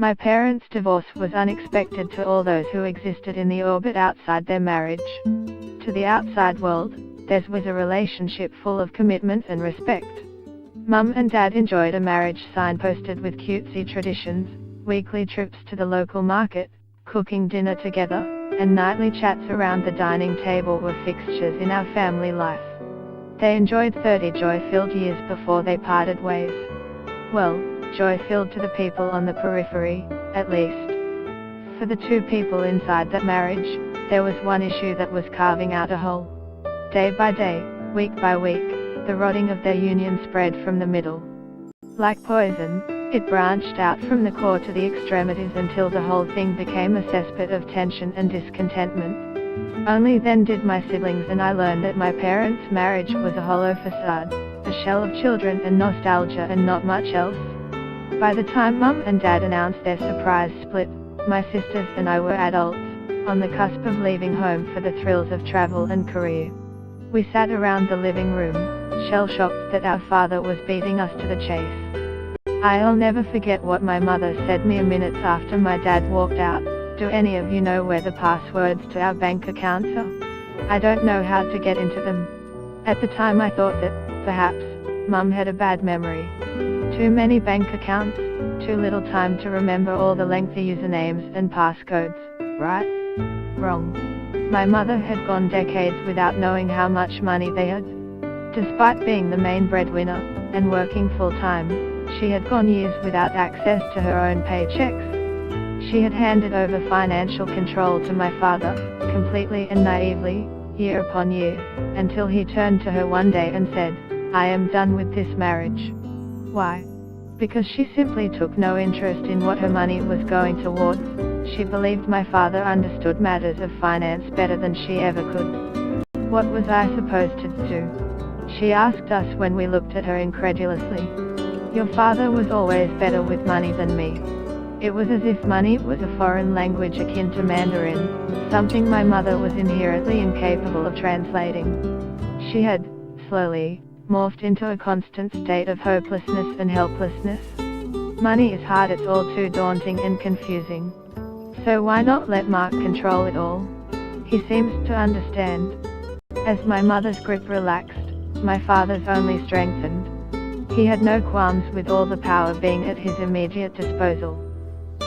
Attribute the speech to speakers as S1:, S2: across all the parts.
S1: My parents' divorce was unexpected to all those who existed in the orbit outside their marriage. To the outside world, theirs was a relationship full of commitment and respect. Mum and Dad enjoyed a marriage signposted with cutesy traditions, weekly trips to the local market, cooking dinner together, and nightly chats around the dining table were fixtures in our family life. They enjoyed 30 joy-filled years before they parted ways. Well, joy-filled to the people on the periphery, at least. For the two people inside that marriage, there was one issue that was carving out a hole. Day by day, week by week, the rotting of their union spread from the middle. Like poison, it branched out from the core to the extremities until the whole thing became a cesspit of tension and discontentment. Only then did my siblings and I learn that my parents' marriage was a hollow facade, a shell of children and nostalgia and not much else. By the time Mum and Dad announced their surprise split, my sisters and I were adults, on the cusp of leaving home for the thrills of travel and career. We sat around the living room, shell-shocked that our father was beating us to the chase. I'll never forget what my mother said mere minutes after my dad walked out. Do any of you know where the passwords to our bank accounts are? I don't know how to get into them. At the time I thought that, perhaps, Mum had a bad memory. Too many bank accounts, too little time to remember all the lengthy usernames and passcodes, right? Wrong. My mother had gone decades without knowing how much money they had. Despite being the main breadwinner, and working full-time, she had gone years without access to her own paychecks. She had handed over financial control to my father, completely and naively, year upon year, until he turned to her one day and said, "I am done with this marriage." Why? Because she simply took no interest in what her money was going towards. She believed my father understood matters of finance better than she ever could. What was I supposed to do? She asked us when we looked at her incredulously. Your father was always better with money than me. It was as if money was a foreign language akin to Mandarin, something my mother was inherently incapable of translating. She had, slowly, morphed into a constant state of hopelessness and helplessness. Money is hard, it's all too daunting and confusing. So why not let Mark control it all? He seems to understand. As my mother's grip relaxed, my father's only strengthened. He had no qualms with all the power being at his immediate disposal.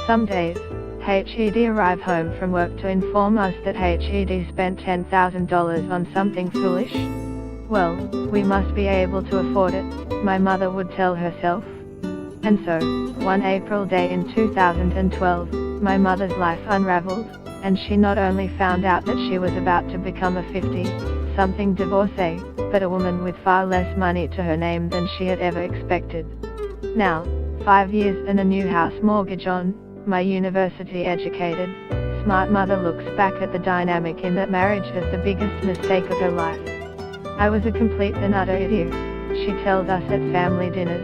S1: Some days, HED arrived home from work to inform us that HED spent $10,000 on something foolish. Well, we must be able to afford it, my mother would tell herself. And so, one April day in 2012, my mother's life unraveled, and she not only found out that she was about to become a 50-something divorcee, but a woman with far less money to her name than she had ever expected. Now, 5 years and a new house mortgage on, my university-educated, smart mother looks back at the dynamic in that marriage as the biggest mistake of her life. I was a complete and utter idiot, she tells us at family dinners.